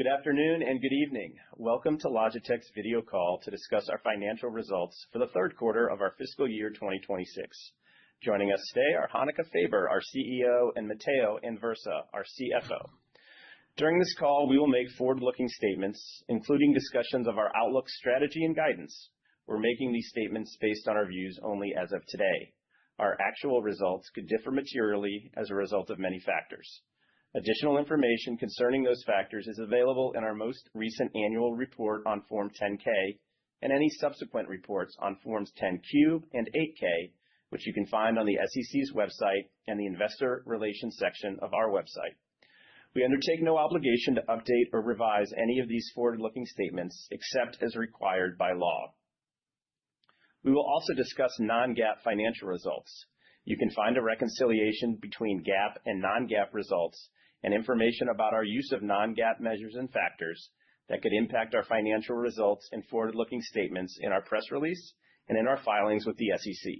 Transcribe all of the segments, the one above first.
Good afternoon and good evening. Welcome to Logitech's video call to discuss our financial results for the third quarter of our fiscal year 2026. Joining us today are Hanneke Faber, our CEO, and Matteo Anversa, our CFO. During this call, we will make forward-looking statements, including discussions of our outlook, strategy, and guidance. We're making these statements based on our views only as of today. Our actual results could differ materially as a result of many factors. Additional information concerning those factors is available in our most recent annual report on Form 10-K and any subsequent reports on Forms 10-Q and 8-K, which you can find on the SEC's website and the Investor Relations section of our website. We undertake no obligation to update or revise any of these forward-looking statements except as required by law. We will also discuss non-GAAP financial results. You can find a reconciliation between GAAP and non-GAAP results and information about our use of non-GAAP measures and factors that could impact our financial results and forward-looking statements in our press release and in our filings with the SEC.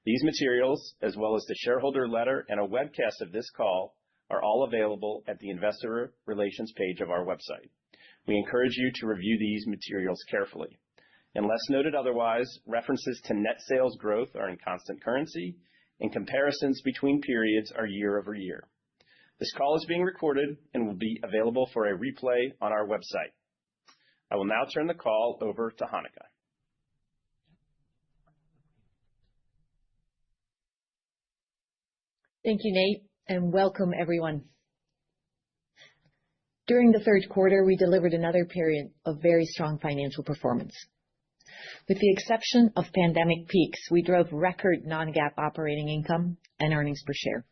These materials, as well as the shareholder letter and a webcast of this call, are all available at the Investor Relations page of our website. We encourage you to review these materials carefully. Unless noted otherwise, references to net sales growth are in constant currency, and comparisons between periods are year over year. This call is being recorded and will be available for a replay on our website. I will now turn the call over to Hanneke. Thank you, Nate, and welcome everyone. During the third quarter, we delivered another period of very strong financial performance. With the exception of pandemic peaks, we drove record non-GAAP operating income and earnings per share.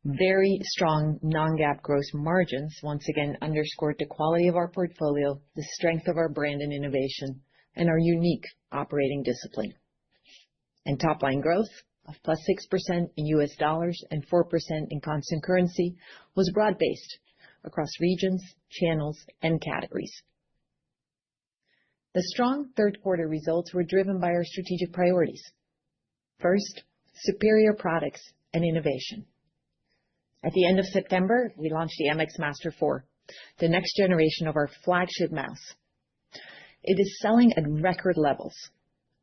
Very strong non-GAAP gross margins once again underscored the quality of our portfolio, the strength of our brand and innovation, and our unique operating discipline. And top-line growth of +6% in US dollars and 4% in constant currency was broad-based across regions, channels, and categories. The strong third quarter results were driven by our strategic priorities. First, superior products and innovation. At the end of September, we launched the MX Master 4, the next generation of our flagship mouse. It is selling at record levels.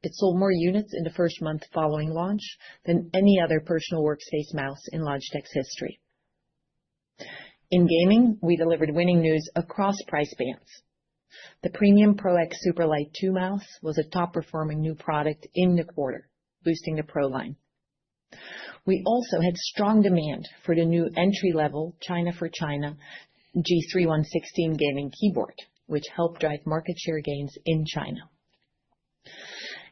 It sold more units in the first month following launch than any other personal workspace mouse in Logitech's history. In gaming, we delivered winning news across price bands. The Premium Pro X Superlight 2 mouse was a top-performing new product in the quarter, boosting the Pro line. We also had strong demand for the new entry-level China for China G3-116 gaming keyboard, which helped drive market share gains in China.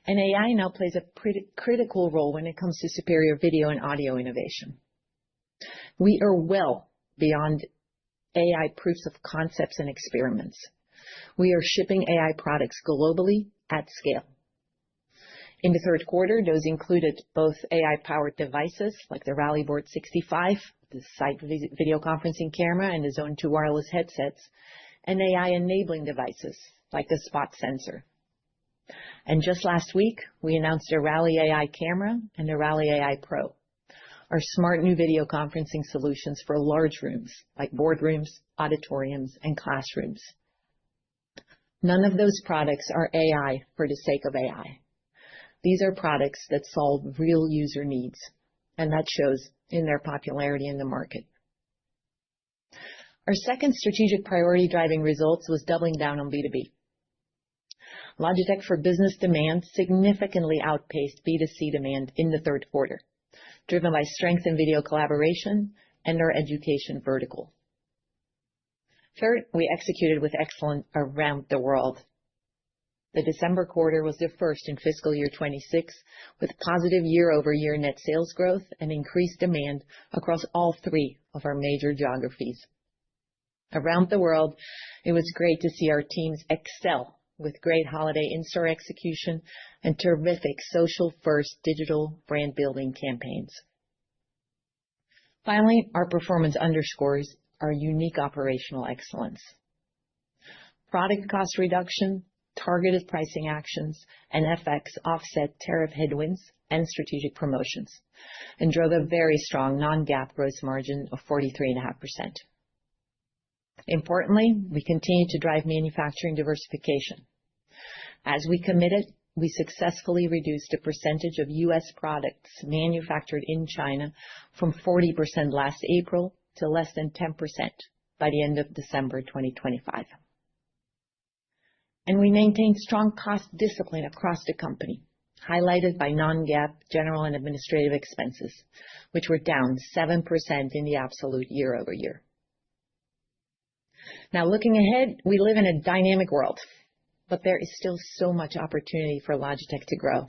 And AI now plays a critical role when it comes to superior video and audio innovation. We are well beyond AI proofs of concepts and experiments. We are shipping AI products globally at scale. In the third quarter, those included both AI-powered devices like the Rally Board 65, the Sight video conferencing camera, and the Zone 2 wireless headsets, and AI-enabling devices like the Spot sensor. And just last week, we announced the Rally AI camera and the Rally AI Pro, our smart new video conferencing solutions for large rooms like boardrooms, auditoriums, and classrooms. None of those products are AI for the sake of AI. These are products that solve real user needs, and that shows in their popularity in the market. Our second strategic priority driving results was doubling down on B2B. Logitech for Business demand significantly outpaced B2C demand in the third quarter, driven by strength in video collaboration and our education vertical. Third, we executed with excellence around the world. The December quarter was the first in fiscal year 26, with positive year-over-year net sales growth and increased demand across all three of our major geographies. Around the world, it was great to see our teams excel with great holiday in-store execution and terrific social-first digital brand-building campaigns. Finally, our performance underscores our unique operational excellence. Product cost reduction, targeted pricing actions, and FX offset tariff headwinds and strategic promotions, and drove a very strong non-GAAP gross margin of 43.5%. Importantly, we continue to drive manufacturing diversification. As we committed, we successfully reduced the percentage of U.S. products manufactured in China from 40% last April to less than 10% by the end of December 2025. And we maintained strong cost discipline across the company, highlighted by non-GAAP general and administrative expenses, which were down 7% in the absolute year-over-year. Now, looking ahead, we live in a dynamic world, but there is still so much opportunity for Logitech to grow.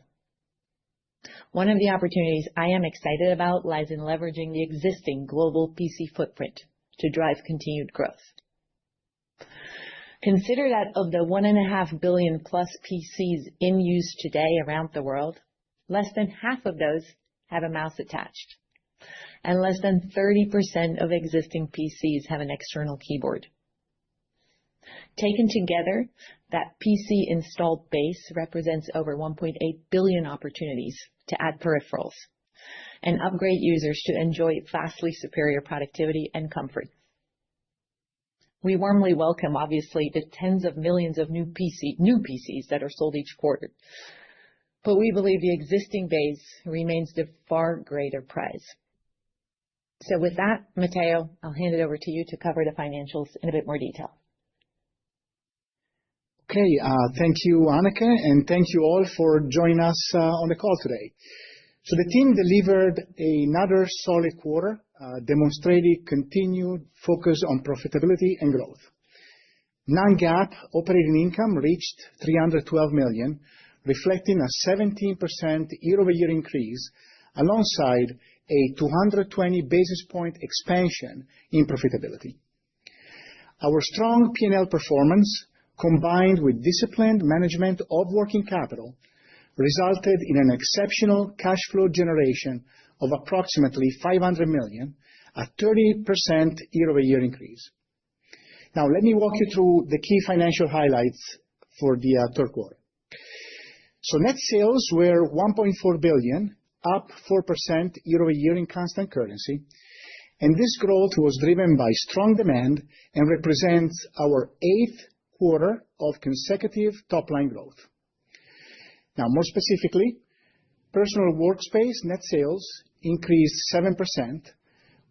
One of the opportunities I am excited about lies in leveraging the existing global PC footprint to drive continued growth. Consider that of the 1.5 billion plus PCs in use today around the world, less than half of those have a mouse attached, and less than 30% of existing PCs have an external keyboard. Taken together, that PC installed base represents over 1.8 billion opportunities to add peripherals and upgrade users to enjoy vastly superior productivity and comfort. We warmly welcome, obviously, the tens of millions of new PCs that are sold each quarter, but we believe the existing base remains the far greater prize. So with that, Matteo, I'll hand it over to you to cover the financials in a bit more detail. Okay, thank you, Hanneke, and thank you all for joining us on the call today. So the team delivered another solid quarter, demonstrating continued focus on profitability and growth. Non-GAAP operating income reached $312 million, reflecting a 17% year-over-year increase, alongside a 220 basis point expansion in profitability. Our strong P&L performance, combined with disciplined management of working capital, resulted in an exceptional cash flow generation of approximately $500 million, a 30% year-over-year increase. Now, let me walk you through the key financial highlights for the third quarter. So net sales were $1.4 billion, up 4% year-over-year in constant currency, and this growth was driven by strong demand and represents our 8th quarter of consecutive top-line growth. Now, more specifically, personal workspace net sales increased 7%,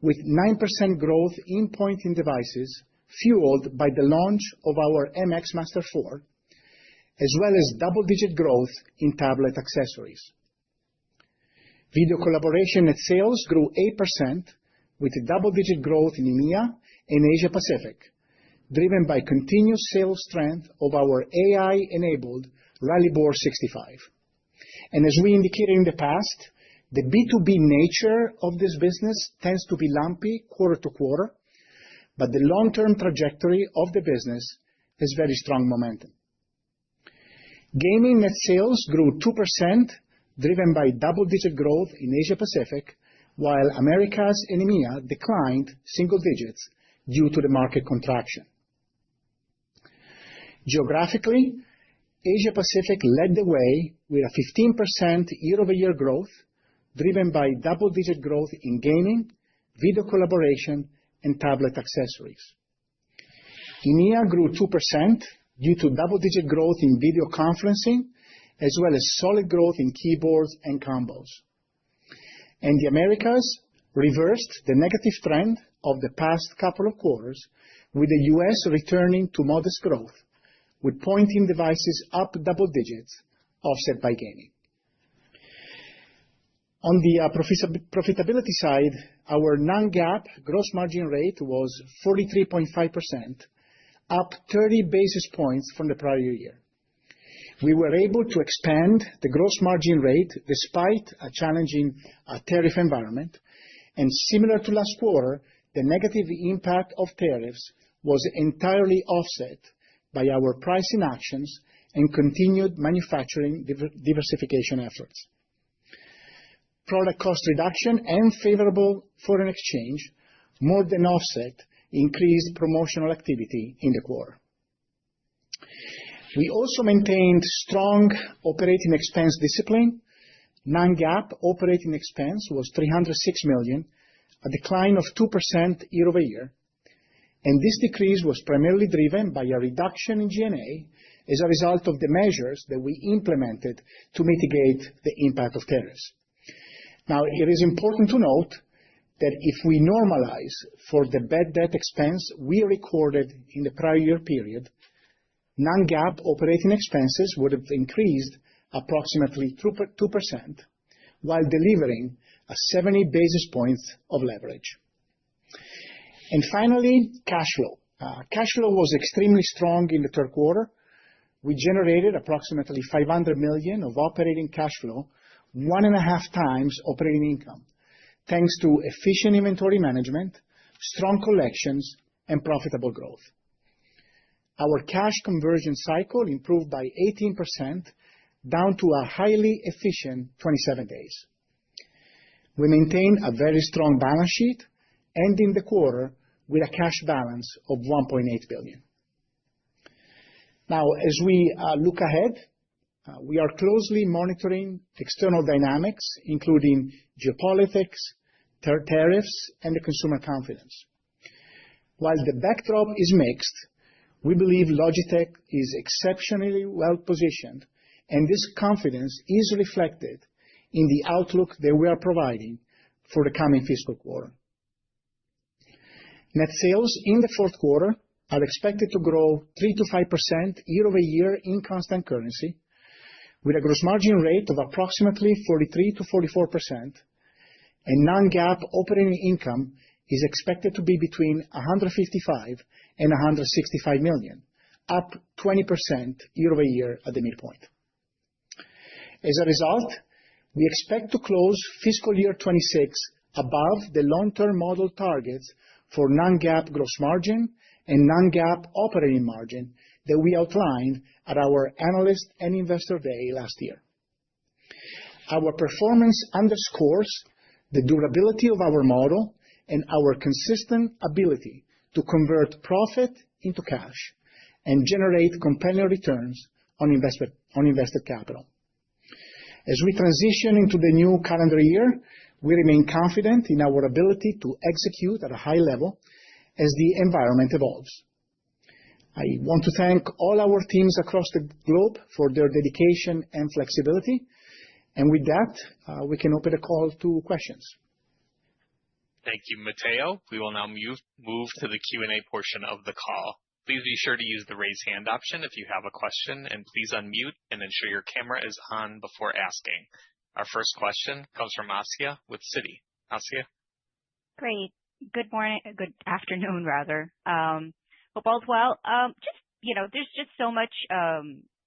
with 9% growth in pointing devices, fueled by the launch of our MX Master 4, as well as double-digit growth in tablet accessories. Video collaboration net sales grew 8%, with double-digit growth in EMEA and Asia Pacific, driven by continuous sales strength of our AI-enabled Rally Bar 65. And as we indicated in the past, the B2B nature of this business tends to be lumpy quarter to quarter, but the long-term trajectory of the business has very strong momentum. Gaming net sales grew 2%, driven by double-digit growth in Asia Pacific, while Americas and EMEA declined single digits due to the market contraction. Geographically, Asia Pacific led the way with a 15% year-over-year growth, driven by double-digit growth in gaming, video collaboration, and tablet accessories. EMEA grew 2% due to double-digit growth in video conferencing, as well as solid growth in keyboards and combos. And the Americas reversed the negative trend of the past couple of quarters, with the US returning to modest growth, with pointing devices up double digits, offset by gaming. On the profitability side, our non-GAAP gross margin rate was 43.5%, up 30 basis points from the prior year. We were able to expand the gross margin rate despite a challenging tariff environment, and similar to last quarter, the negative impact of tariffs was entirely offset by our pricing actions and continued manufacturing diversification efforts. Product cost reduction and favorable foreign exchange more than offset increased promotional activity in the quarter. We also maintained strong operating expense discipline. Non-GAAP operating expense was $306 million, a decline of 2% year-over-year, and this decrease was primarily driven by a reduction in G&A as a result of the measures that we implemented to mitigate the impact of tariffs. Now, it is important to note that if we normalize for the bad debt expense we recorded in the prior year period, non-GAAP operating expenses would have increased approximately 2%, while delivering a 70 basis points of leverage. And finally, cash flow. Cash flow was extremely strong in the third quarter. We generated approximately $500 million of operating cash flow, 1.5 times operating income, thanks to efficient inventory management, strong collections, and profitable growth. Our cash conversion cycle improved by 18%, down to a highly efficient 27 days. We maintain a very strong balance sheet, ending the quarter with a cash balance of $1.8 billion. Now, as we look ahead, we are closely monitoring external dynamics, including geopolitics, tariffs, and the consumer confidence. While the backdrop is mixed, we believe Logitech is exceptionally well positioned, and this confidence is reflected in the outlook that we are providing for the coming fiscal quarter. Net sales in the fourth quarter are expected to grow 3 to 5% year over year in constant currency, with a gross margin rate of approximately 43 to 44%, and non-GAAP operating income is expected to be between $155 and $165 million, up 20% year over year at the midpoint. As a result, we expect to close fiscal year 26 above the long-term model targets for non-GAAP gross margin and non-GAAP operating margin that we outlined at our Analyst and Investor Day last year. Our performance underscores the durability of our model and our consistent ability to convert profit into cash and generate compelling returns on invested capital. As we transition into the new calendar year, we remain confident in our ability to execute at a high level as the environment evolves. I want to thank all our teams across the globe for their dedication and flexibility. And with that, we can open the call to questions. Thank you, Matteo. We will now move to the Q&A portion of the call. Please be sure to use the raise hand option if you have a question, and please unmute and ensure your camera is on before asking. Our first question comes from Asiya with Citi. Asiya? Great. Good morning, good afternoon, rather. Hope all's well. There's just so much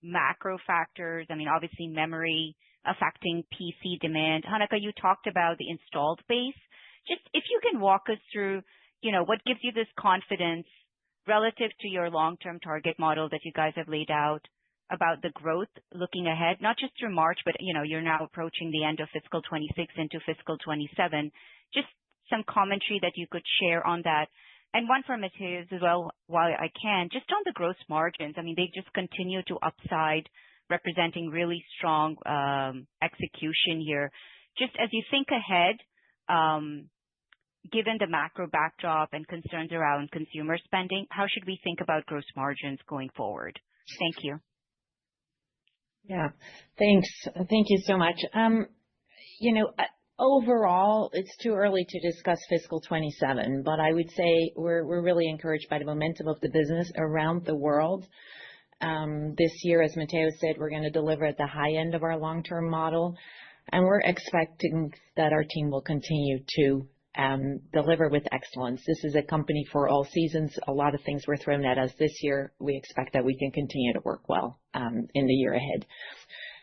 macro factors. I mean, obviously, memory affecting PC demand. Hanneke, you talked about the installed base. Just if you can walk us through, what gives you this confidence relative to your long-term target model that you guys have laid out about the growth looking ahead, not just through March, but, you're now approaching the end of fiscal 26 into fiscal 27. Just some commentary that you could share on that. And one from Matteo as well, while I can, just on the gross margins. I mean, they just continue to upside, representing really strong execution here. Just as you think ahead, given the macro backdrop and concerns around consumer spending, how should we think about gross margins going forward? Thank you. Yeah, thanks. Thank you so much. Overall, it's too early to discuss fiscal 27, but I would say we're really encouraged by the momentum of the business around the world. This year, as Matteo said, we're going to deliver at the high end of our long-term model, and we're expecting that our team will continue to deliver with excellence. This is a company for all seasons. A lot of things were thrown at us this year. We expect that we can continue to work well in the year ahead.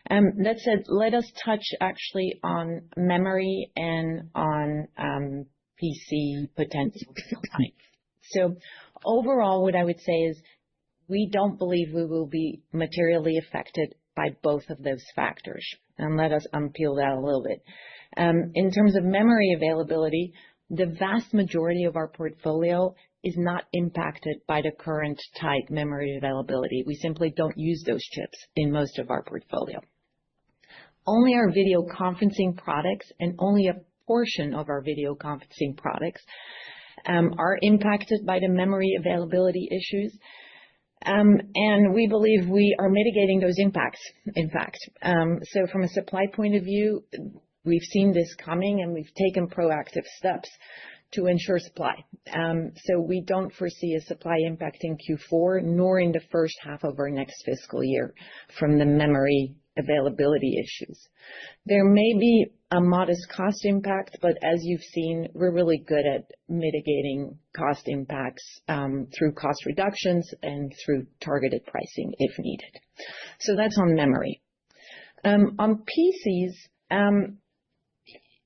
That said, let us touch actually on memory and on PC potential. So overall, what I would say is we don't believe we will be materially affected by both of those factors. And let us unpeel that a little bit. In terms of memory availability, the vast majority of our portfolio is not impacted by the current tight memory availability. We simply don't use those chips in most of our portfolio. Only our video conferencing products and only a portion of our video conferencing products are impacted by the memory availability issues. And we believe we are mitigating those impacts, in fact. So from a supply point of view, we've seen this coming and we've taken proactive steps to ensure supply. So we don't foresee a supply impact in Q4, nor in the first half of our next fiscal year from the memory availability issues. There may be a modest cost impact, but as you've seen, we're really good at mitigating cost impacts through cost reductions and through targeted pricing if needed. So that's on memory. On PCs,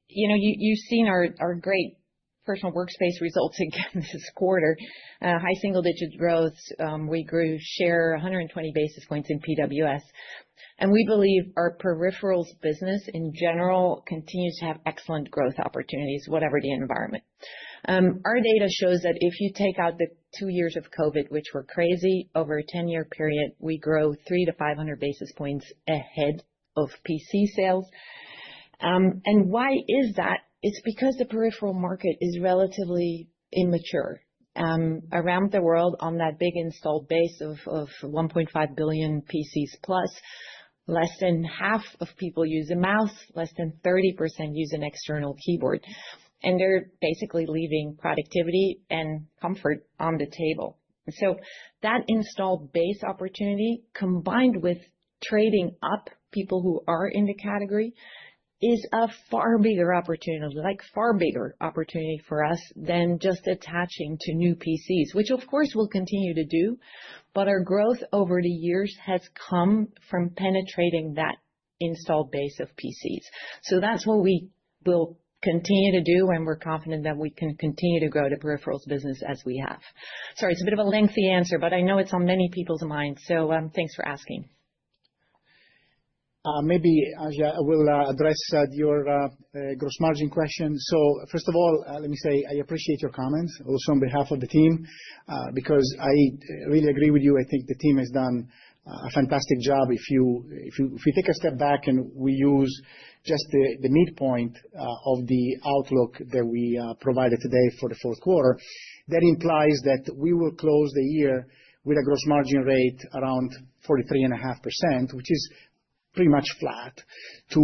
you've seen our great personal workspace results again this quarter. High single-digit growth. We grew share 120 basis points in PWS. And we believe our peripherals business in general continues to have excellent growth opportunities, whatever the environment. Our data shows that if you take out the 2 years of COVID, which were crazy, over a 10-year period, we grow 300 to 500 basis points ahead of PC sales. And why is that? It's because the peripheral market is relatively immature. Around the world, on that big installed base of 1.5 billion PCs plus, less than half of people use a mouse, less than 30% use an external keyboard. And they're basically leaving productivity and comfort on the table. So that installed base opportunity, combined with trading up people who are in the category, is a far bigger opportunity, far bigger opportunity for us than just attaching to new PCs, which of course we'll continue to do. But our growth over the years has come from penetrating that installed base of PCs. So that's what we will continue to do, and we're confident that we can continue to grow the peripherals business as we have. Sorry, it's a bit of a lengthy answer, but I know it's on many people's minds. So thanks for asking. Maybe, Asia, I will address your gross margin question. So first of all, let me say I appreciate your comments, also on behalf of the team, because I really agree with you. I think the team has done a fantastic job. If we take a step back and we use just the midpoint of the outlook that we provided today for the fourth quarter, that implies that we will close the year with a gross margin rate around 43.5%, which is pretty much flat to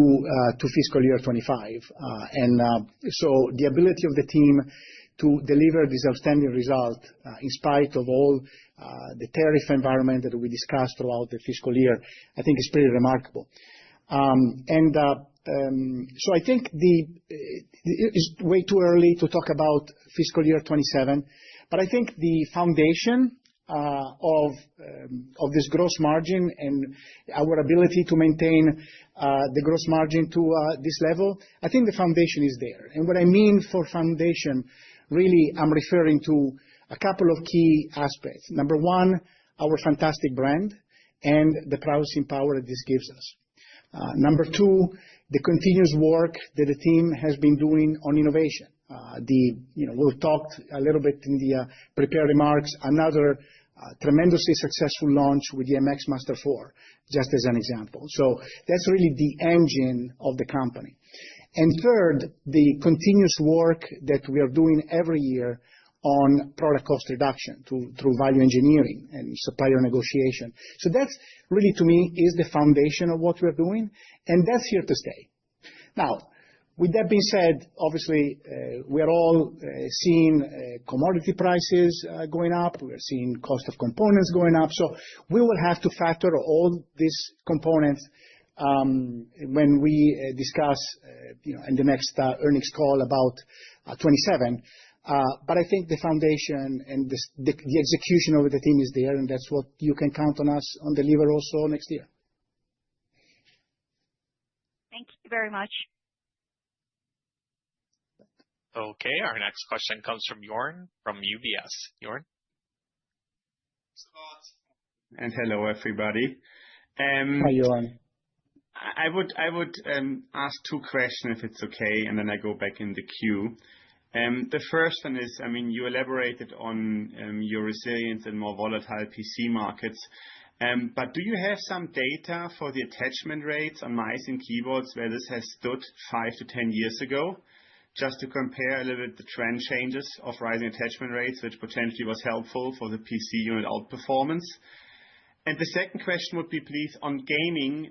fiscal year 25. So the ability of the team to deliver this outstanding result in spite of all the tariff environment that we discussed throughout the fiscal year, I think is pretty remarkable. So I think it's way too early to talk about fiscal year 27, but I think the foundation of this gross margin and our ability to maintain the gross margin to this level, I think the foundation is there. And what I mean for foundation, really, I'm referring to a couple of key aspects. Number one, our fantastic brand and the pricing power that this gives us. Number two, the continuous work that the team has been doing on innovation. We've talked a little bit in the prepared remarks, another tremendously successful launch with the MX Master 4, just as an example. So that's really the engine of the company. And third, the continuous work that we are doing every year on product cost reduction through value engineering and supplier negotiation. So that's really, to me, is the foundation of what we're doing, and that's here to stay. Now, with that being said, obviously, we are all seeing commodity prices going up. We are seeing cost of components going up. So we will have to factor all these components when we discuss in the next earnings call about 27. But I think the foundation and the execution of the team is there, and that's what you can count on us on deliver also next year. Thank you very much. Okay, our next question comes from Jorn from UBS. Jorn? And hello, everybody. Hi, Jorn. I would ask two questions, if it's okay, and then I go back in the queue. The first one is, you elaborated on your resilience in more volatile PC markets, but do you have some data for the attachment rates on mice and keyboards where this has stood 5 to 10 years ago? just to compare a little bit the trend changes of rising attachment rates, which potentially was helpful for the PC unit outperformance. And the second question would be, please, on gaming.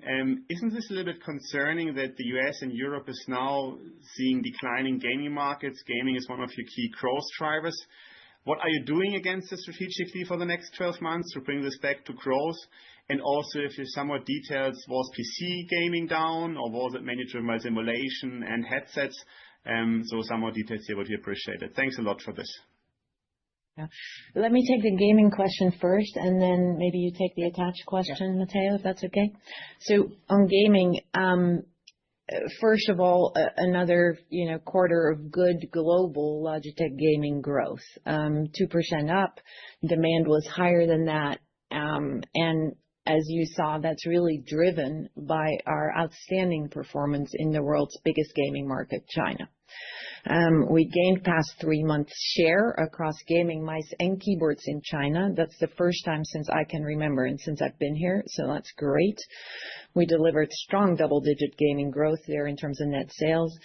Isn't this a little bit concerning that the US and Europe is now seeing declining gaming markets? Gaming is one of your key growth drivers. What are you doing against this strategically for the next 12 months to bring this back to growth? And also, if you somewhat details, was PC gaming down, or was it mainly driven by simulation and headsets? So some more details here would be appreciated. Thanks a lot for this. Yeah. Let me take the gaming question first, and then maybe you take the attached question, Matteo, if that's okay. So on gaming, first of all, another quarter of good global Logitech gaming growth, 2% up. Demand was higher than that, and as you saw, that's really driven by our outstanding performance in the world's biggest gaming market, China. We gained past 3 months share across gaming mice and keyboards in China. That's the first time since I can remember and since I've been here, so that's great. We delivered strong double-digit gaming growth there in terms of net sales.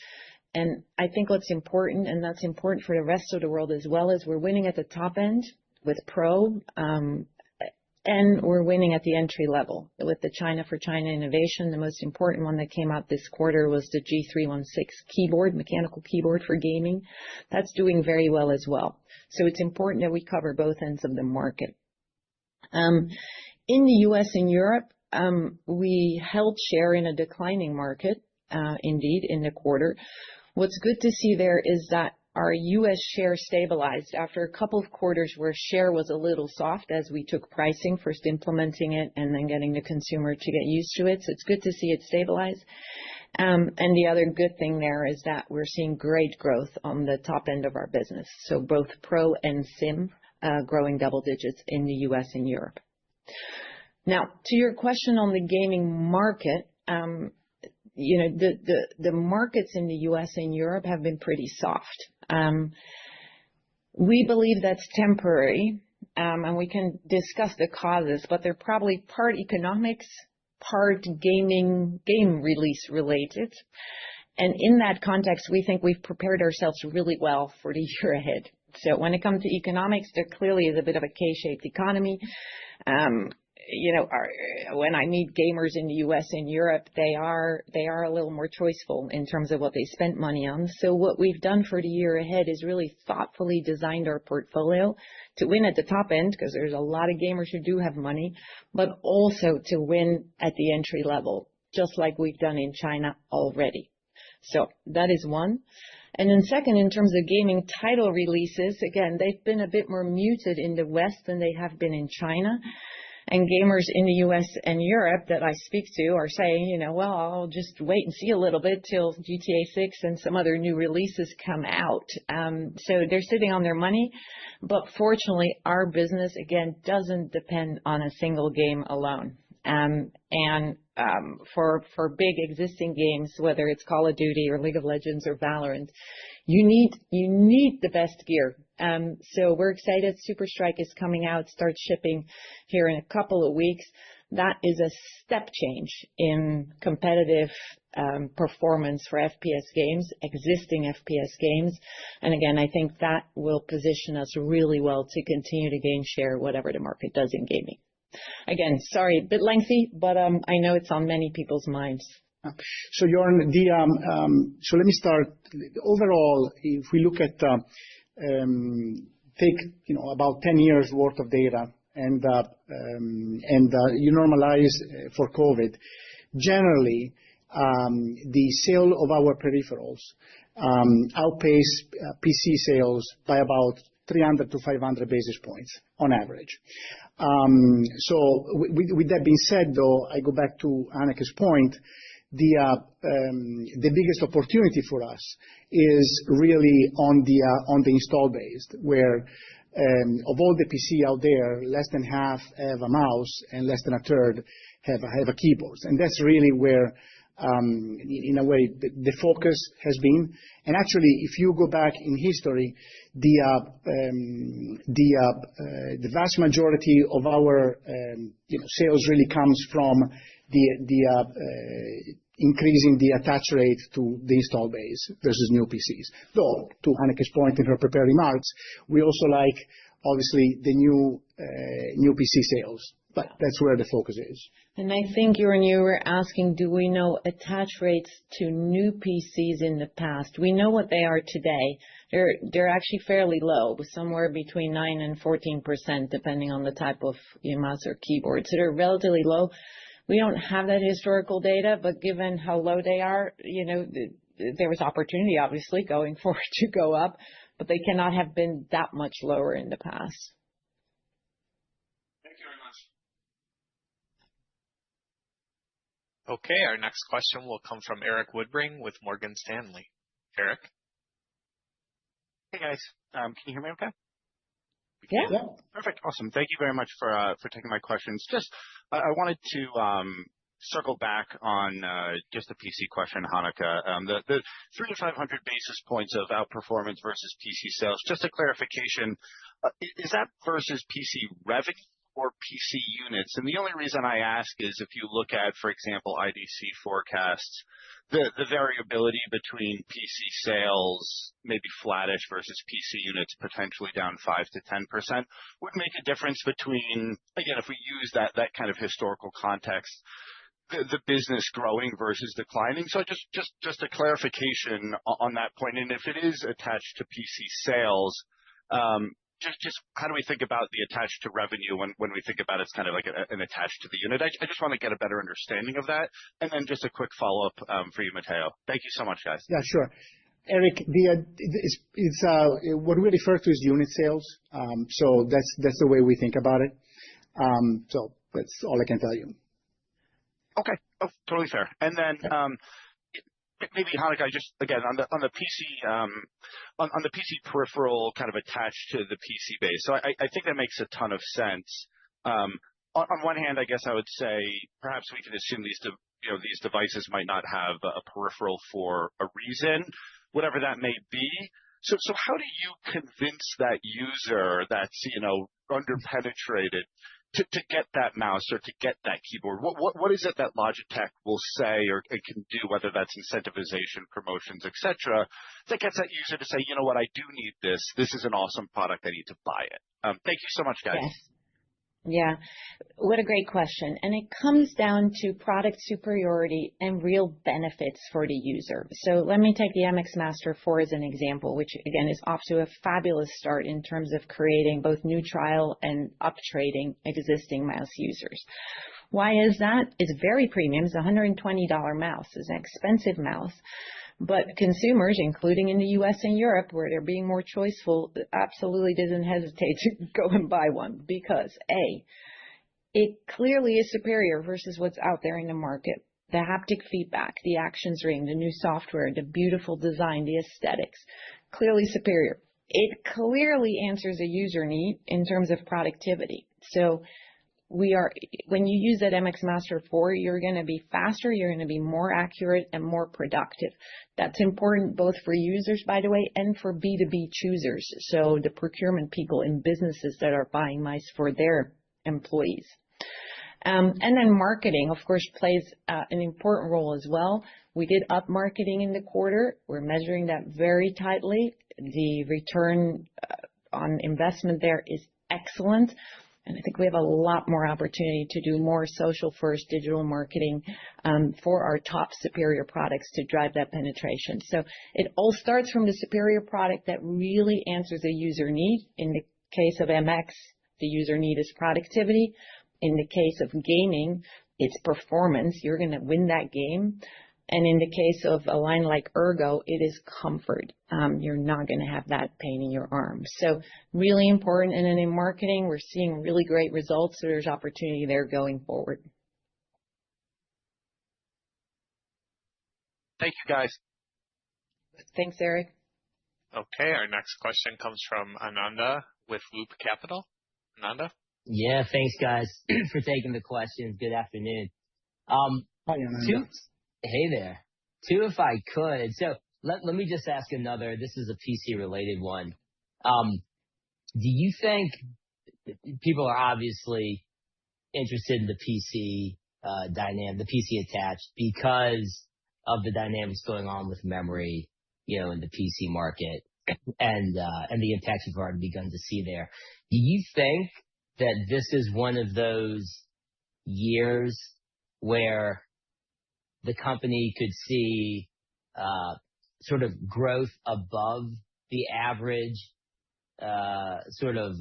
And I think what's important, and that's important for the rest of the world as well, is we're winning at the top end with Pro, and we're winning at the entry level. With the China for China innovation, the most important one that came out this quarter was the G316 keyboard, mechanical keyboard for gaming. That's doing very well as well. So it's important that we cover both ends of the market. In the US and Europe, we held share in a declining market, indeed, in the quarter. What's good to see there is that our US share stabilized after a couple of quarters where share was a little soft as we took pricing, first implementing it and then getting the consumer to get used to it. So it's good to see it stabilize. And the other good thing there is that we're seeing great growth on the top end of our business. So both Pro and Sim growing double digits in the US and Europe. Now, to your question on the gaming market, the markets in the US and Europe have been pretty soft. We believe that's temporary, and we can discuss the causes, but they're probably part economics, part game release related. And in that context, we think we've prepared ourselves really well for the year ahead. So when it comes to economics, there clearly is a bit of a K-shaped economy. When I meet gamers in the US and Europe, they are a little more choiceful in terms of what they spent money on. So what we've done for the year ahead is really thoughtfully designed our portfolio to win at the top end, because there's a lot of gamers who do have money, but also to win at the entry level, just like we've done in China already. So that is one. And then second, in terms of gaming title releases, again, they've been a bit more muted in the West than they have been in China. And gamers in the US and Europe that I speak to are saying, well, I'll just wait and see a little bit till GTA 6 and some other new releases come out. So they're sitting on their money. But fortunately, our business, again, doesn't depend on a single game alone. And for big existing games, whether it's Call of Duty or League of Legends or Valorant, you need the best gear. So we're excited. Super Strike is coming out, starts shipping here in a couple of weeks. That is a step change in competitive performance for FPS games, existing FPS games. And again, I think that will position us really well to continue to gain share, whatever the market does in gaming. Again, sorry, a bit lengthy, but I know it's on many people's minds. So Jorn, so let me start. Overall, if we look at take about 10 years worth of data and you normalize for COVID, generally the sale of our peripherals outpace PC sales by about 300 to 500 basis points on average. So with that being said, though, I go back to Hanneke's point. The biggest opportunity for us is really on the install base, where of all the PC out there, less than half have a mouse and less than a third have a keyboard. And that's really where, in a way, the focus has been. And actually, if you go back in history, the vast majority of our sales really comes from the increasing the attach rate to the install base versus new PCs. Though, to Hanneke's point in her prepared remarks, we also like, obviously, the new PC sales. But that's where the focus is. And I think you were asking, do we know attach rates to new PCs in the past? We know what they are today. They're actually fairly low, somewhere between 9 and 14%, depending on the type of mouse or keyboard. So they're relatively low. We don't have that historical data, but given how low they are, there was opportunity, obviously, going forward to go up, but they cannot have been that much lower in the past. Okay, our next question will come from Eric Woodring with Morgan Stanley. Eric? Hey, guys. Can you hear me okay? Yeah. Perfect. Awesome. Thank you very much for taking my questions. Just, I wanted to circle back on just the PC question, Hanneke. The 300 to 500 basis points of outperformance versus PC sales. Just a clarification, is that versus PC revenue or PC units? And the only reason I ask is if you look at, for example, IDC forecasts, the variability between PC sales, maybe flattish versus PC units potentially down 5 to 10%, would make a difference between, again, if we use that kind of historical context, the business growing versus declining. So just a clarification on that point. And if it is attached to PC sales, just how do we think about the attached to revenue when we think about it's kind of like an attached to the unit? I just want to get a better understanding of that. And then just a quick follow-up for you, Matteo. Thank you so much, guys. Yeah, sure. Eric, it's what we refer to as unit sales. So that's the way we think about it. So that's all I can tell you. Okay. Oh, totally fair. And then maybe Hanneke, just again on the PC peripheral kind of attached to the PC base. So I think that makes a ton of sense. On one hand, I guess I would say perhaps we can assume these devices might not have a peripheral for a reason, whatever that may be. So how do you convince that user that's underpenetrated to get that mouse or to get that keyboard? What is it that Logitech will say or it can do, whether that's incentivization, promotions, etc., that gets that user to say, you know what, I do need this. This is an awesome product. I need to buy it. Thank you so much, guys. Yes. Yeah, what a great question. And it comes down to product superiority and real benefits for the user. So let me take the MX Master 4 as an example, which again is off to a fabulous start in terms of creating both new trial and up-trading existing mouse users. Why is that? It's very premium. It's a $120 mouse. It's an expensive mouse. But consumers, including in the US and Europe, where they're being more choiceful, absolutely doesn't hesitate to go and buy one because, A, it clearly is superior versus what's out there in the market. The haptic feedback, the actions ring, the new software, the beautiful design, the aesthetics, clearly superior. It clearly answers a user need in terms of productivity. So when you use that MX Master 4, you're going to be faster, you're going to be more accurate and more productive. That's important both for users, by the way, and for B2B choosers. So the procurement people in businesses that are buying mice for their employees. And then marketing, of course, plays an important role as well. We did up marketing in the quarter. We're measuring that very tightly. The return on investment there is excellent. And I think we have a lot more opportunity to do more social first digital marketing for our top superior products to drive that penetration. So it all starts from the superior product that really answers a user need. In the case of MX, the user need is productivity. In the case of gaming, it's performance. You're going to win that game. And in the case of a line like Ergo, it is comfort. You're not going to have that pain in your arm. So really important. And then in marketing, we're seeing really great results. So there's opportunity there going forward. Thank you, guys. Thanks, Eric. Okay, our next question comes from Ananda with Loop Capital. Ananda? Yeah, thanks, guys, for taking the questions. Good afternoon. Hi, Ananda. Hey there. Two, if I could. So let me just ask another. This is a PC related one. Do you think people are obviously interested in the PC dynamic, the PC attached, because of the dynamics going on with memory, in the PC market and the impacts you've already begun to see there. Do you think that this is one of those years where the company could see sort of growth above the average sort of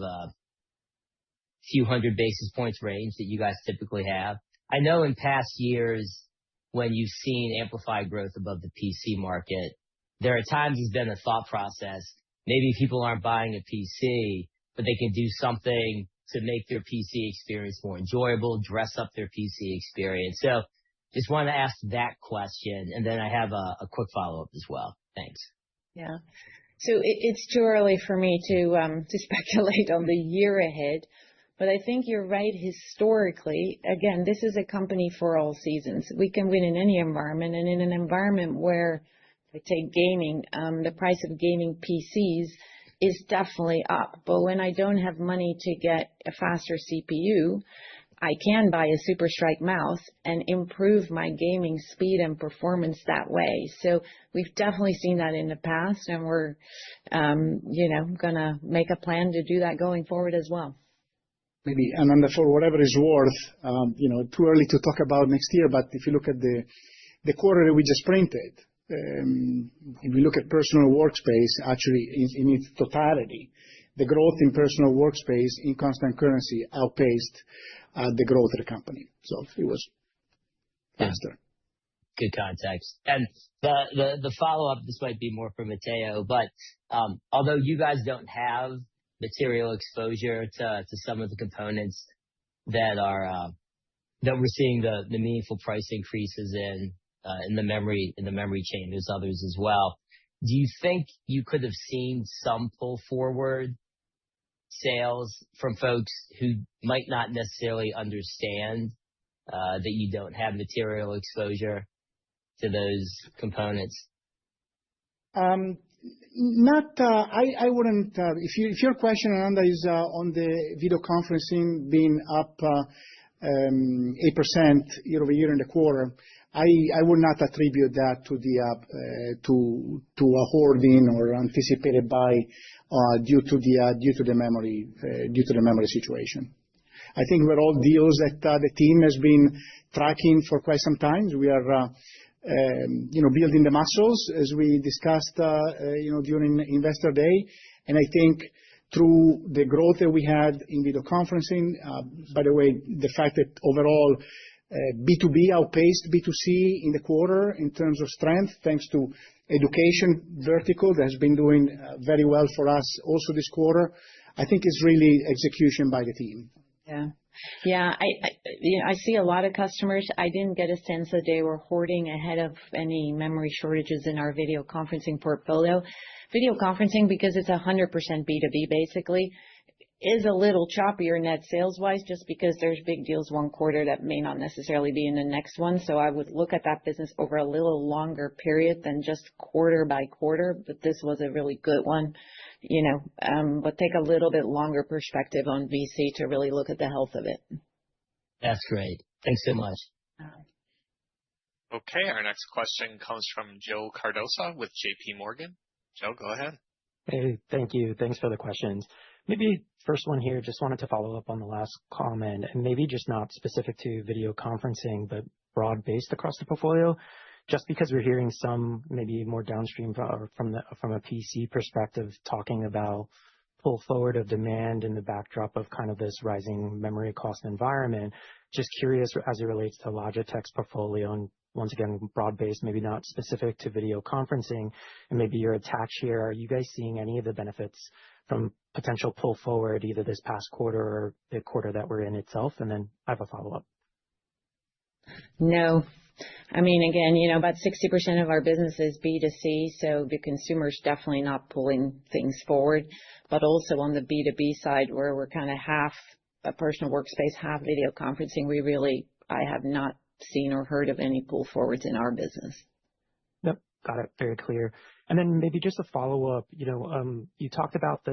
few hundred basis points range that you guys typically have? I know in past years when you've seen amplified growth above the PC market, there at times has been a thought process. Maybe people aren't buying a PC, but they can do something to make their PC experience more enjoyable, dress up their PC experience. So just want to ask that question, and then I have a quick follow-up as well. Thanks. Yeah. So it's too early for me to speculate on the year ahead, but I think you're right. Historically, again, this is a company for all seasons. We can win in any environment, and in an environment where, if I take gaming, the price of gaming PCs is definitely up. But when I don't have money to get a faster CPU, I can buy a Super Strike mouse and improve my gaming speed and performance that way. So we've definitely seen that in the past, and we're, gonna make a plan to do that going forward as well. Maybe, Ananda, for whatever is worth, too early to talk about next year, but if you look at the quarter that we just printed, if we look at personal workspace, actually in its totality, the growth in personal workspace in constant currency outpaced the growth of the company. So it was faster. Good context. And the follow-up, this might be more for Matteo, but although you guys don't have material exposure to some of the components that we're seeing the meaningful price increases in the memory chain, there's others as well. Do you think you could have seen some pull forward sales from folks who might not necessarily understand that you don't have material exposure to those components? I wouldn't. If your question, Ananda, is on the video conferencing being up 8% year over year in the quarter, I would not attribute that to a hoarding or anticipated buy due to the memory situation. I think we're all deals that the team has been tracking for quite some time. We are building the muscles, as we discussed during Investor Day. And I think through the growth that we had in video conferencing, by the way, the fact that overall B2B outpaced B2C in the quarter in terms of strength, thanks to education vertical that has been doing very well for us also this quarter, I think it's really execution by the team. Yeah. Yeah. I see a lot of customers. I didn't get a sense that they were hoarding ahead of any memory shortages in our video conferencing portfolio. Video conferencing, because it's 100% B2B basically, is a little choppier net sales wise, just because there's big deals one quarter that may not necessarily be in the next one. So I would look at that business over a little longer period than just quarter by quarter. But this was a really good one, but take a little bit longer perspective on VC to really look at the health of it. That's great. Thanks so much. Okay, our next question comes from Joe Cardoso with JP Morgan. Joe, go ahead. Hey, thank you. Thanks for the questions. Maybe first one here, just wanted to follow up on the last comment, and maybe just not specific to video conferencing, but broad-based across the portfolio. Just because we're hearing some maybe more downstream from a PC perspective, talking about pull forward of demand in the backdrop of kind of this rising memory cost environment. Just curious as it relates to Logitech's portfolio, and once again, broad-based, maybe not specific to video conferencing, and maybe your attach here. Are you guys seeing any of the benefits from potential pull forward, either this past quarter or the quarter that we're in itself? And then I have a follow-up. No. I mean, again, about 60% of our business is B2C, so the consumer's definitely not pulling things forward. But also on the B2B side, where we're kind of half a personal workspace, half video conferencing, I have not seen or heard of any pull forwards in our business. Yep, got it. Very clear. And then maybe just a follow-up, you talked about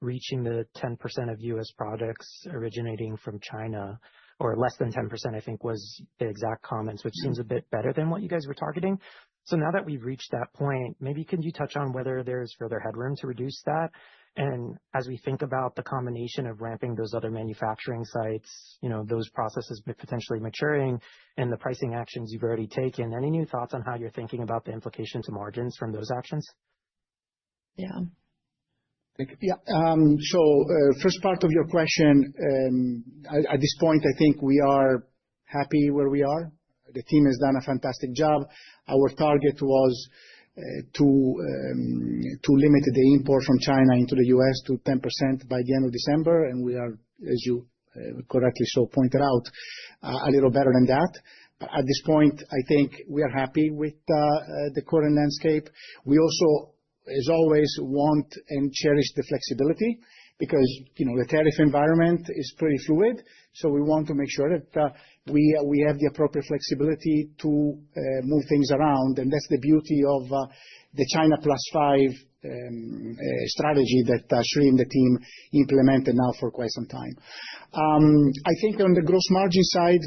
reaching the 10% of U.S. products originating from China. or less than 10%, I think was the exact comments, which seems a bit better than what you guys were targeting. So now that we've reached that point, maybe can you touch on whether there's further headroom to reduce that? And as we think about the combination of ramping those other manufacturing sites, those processes potentially maturing and the pricing actions you've already taken, any new thoughts on how you're thinking about the implication to margins from those actions? Yeah. Yeah. So first part of your question, at this point, I think we are happy where we are. The team has done a fantastic job. Our target was to limit the import from China into the U.S. to 10% by the end of December, and we are, as you correctly so pointed out, a little better than that. But at this point, I think we are happy with the current landscape. We also, as always, want and cherish the flexibility because the tariff environment is pretty fluid. So we want to make sure that we have the appropriate flexibility to move things around, and that's the beauty of the China Plus 5 strategy that Sri and the team implemented now for quite some time. I think on the gross margin side,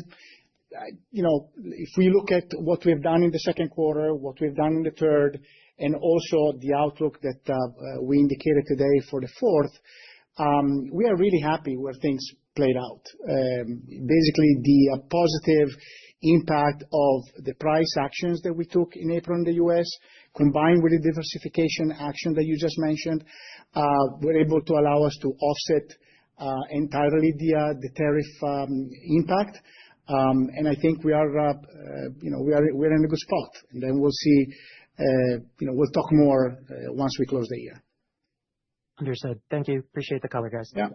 if we look at what we've done in the second quarter, what we've done in the third, and also the outlook that we indicated today for the fourth, we are really happy where things played out. Basically, the positive impact of the price actions that we took in April in the U.S., combined with the diversification action that you just mentioned, were able to allow us to offset entirely the tariff impact. And I think we are, we're in a good spot. And then we'll see, we'll talk more once we close the year. Understood. Thank you. Appreciate the color, guys. Yeah.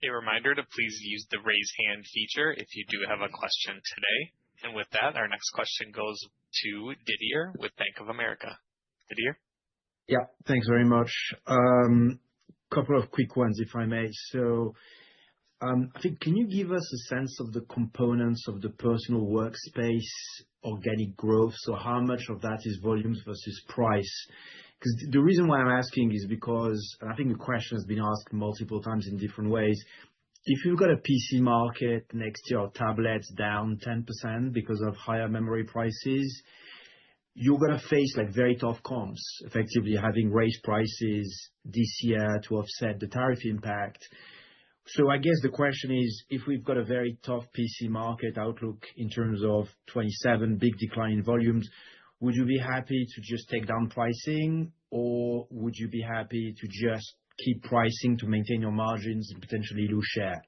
A reminder to please use the raise hand feature if you do have a question today. And with that, our next question goes to Didier with Bank of America. Didier? Yeah, thanks very much. Couple of quick ones, if I may. So I think, can you give us a sense of the components of the personal workspace organic growth? So how much of that is volumes versus price? Because the reason why I'm asking is because, and I think the question has been asked multiple times in different ways, if you've got a PC market next year, tablets down 10% because of higher memory prices, you're going to face very tough comps, effectively having raised prices this year to offset the tariff impact. So I guess the question is, if we've got a very tough PC market outlook in terms of 27, big decline in volumes, would you be happy to just take down pricing, or would you be happy to just keep pricing to maintain your margins and potentially lose share?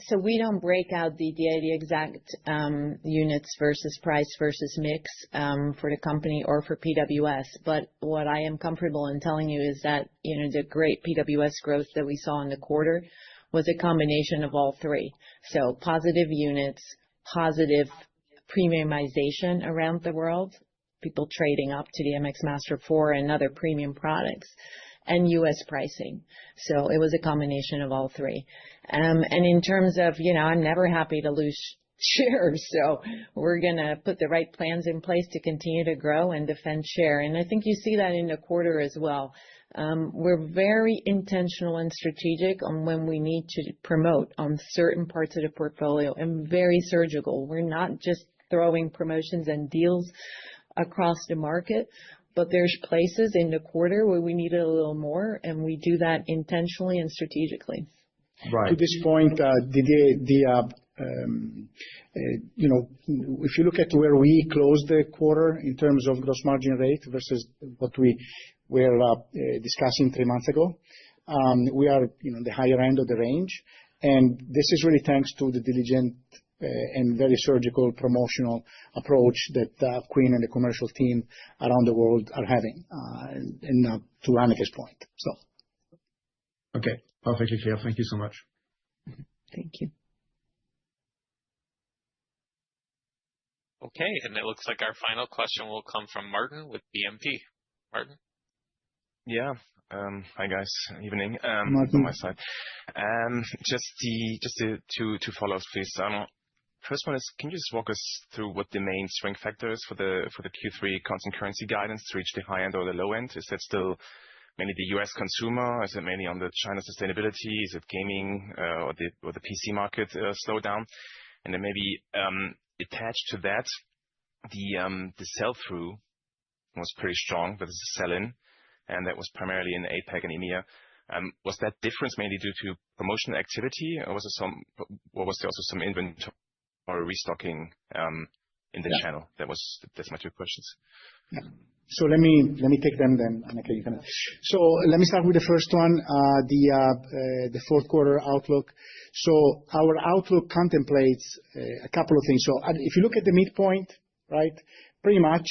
So we don't break out the exact units versus price versus mix for the company or for PWS. But what I am comfortable in telling you is that the great PWS growth that we saw in the quarter was a combination of all three. So positive units, positive premiumization around the world, people trading up to the MX Master 4 and other premium products, and U.S. pricing. So it was a combination of all three. And in terms of, I'm never happy to lose shares. So we're going to put the right plans in place to continue to grow and defend share. And I think you see that in the quarter as well. We're very intentional and strategic on when we need to promote on certain parts of the portfolio and very surgical. We're not just throwing promotions and deals across the market, but there's places in the quarter where we needed a little more, and we do that intentionally and strategically. Right. To this point, Didier, if you look at where we closed the quarter in terms of gross margin rate versus what we were discussing 3 months ago, we are the higher end of the range. And this is really thanks to the diligent and very surgical promotional approach that Quinn and the commercial team around the world are having, and to Hanneke's point. So. Okay, perfectly clear. Thank you so much. Thank you. Okay, and it looks like our final question will come from Martin with BNP. Martin? Yeah. Hi guys. Evening. Martin. On my side. Just the two follow-ups, please. First one is, can you just walk us through what the main strength factor is for the Q3 constant currency guidance to reach the high end or the low end? Is that still mainly the U.S. consumer? Is it mainly on the China sustainability? Is it gaming or the PC market slowdown? And then maybe attached to that, the sell-through was pretty strong, but it's a sell-in, and that was primarily in APAC and EMEA. Was that difference mainly due to promotional activity, or was there also some inventory or restocking in the channel? That's my two questions. Yeah. So let me take them then, Hanneke, you can. So let me start with the first one, the fourth quarter outlook. So our outlook contemplates a couple of things. So if you look at the midpoint, right, pretty much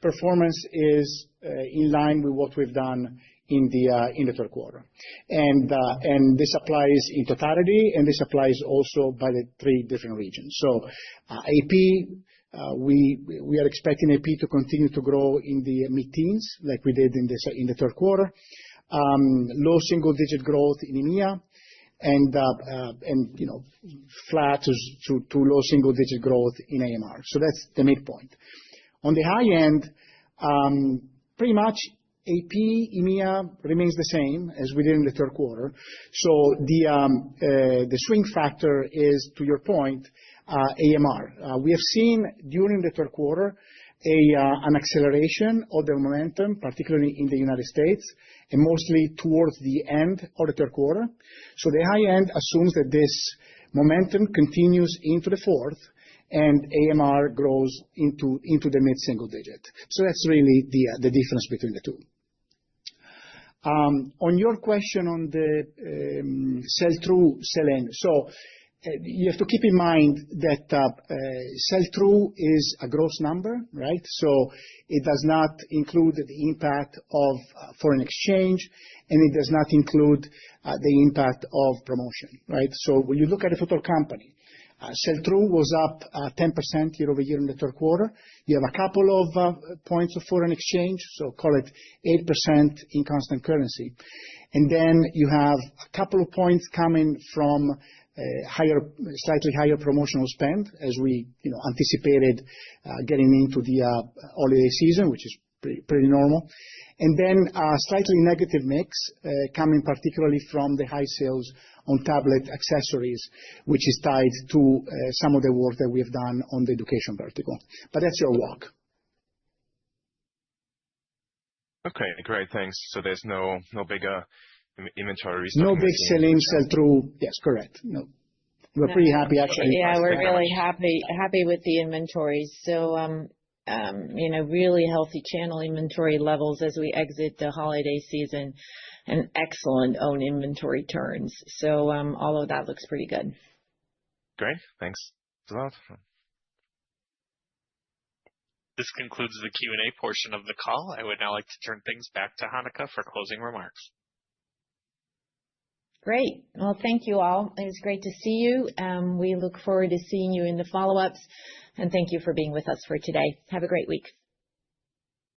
performance is in line with what we've done in the third quarter. And this applies in totality, and this applies also by the three different regions. So AP, we are expecting AP to continue to grow in the mid-teens like we did in the third quarter. Low single-digit growth in EMEA, and flat to low single-digit growth in AMR. So that's the midpoint. On the high end, pretty much AP, EMEA remains the same as we did in the third quarter. So the swing factor is, to your point, AMR. We have seen during the third quarter an acceleration of the momentum, particularly in the United States, and mostly towards the end of the third quarter. So the high end assumes that this momentum continues into the fourth, and AMR grows into the mid-single digit. So that's really the difference between the two. On your question on the sell-through, sell-in, so you have to keep in mind that sell-through is a gross number, right? So it does not include the impact of foreign exchange, and it does not include the impact of promotion, right? So when you look at the total company, sell-through was up 10% year over year in the third quarter. You have a couple of points of foreign exchange, so call it 8% in constant currency. And then you have a couple of points coming from slightly higher promotional spend as we anticipated getting into the holiday season, which is pretty normal. And then slightly negative mix coming particularly from the high sales on tablet accessories, which is tied to some of the work that we have done on the education vertical. But that's your walk. Okay, great. Thanks. So there's no bigger inventory restocking? No big sell-in, sell-through. Yes, correct. No. We're pretty happy, actually. Yeah, we're really happy with the inventories. So, really healthy channel inventory levels as we exit the holiday season, and excellent own inventory turns. So all of that looks pretty good. Great. Thanks a lot. This concludes the Q&A portion of the call. I would now like to turn things back to Hanneke for closing remarks. Great. Well, thank you all. It was great to see you. We look forward to seeing you in the follow-ups, and thank you for being with us for today. Have a great week.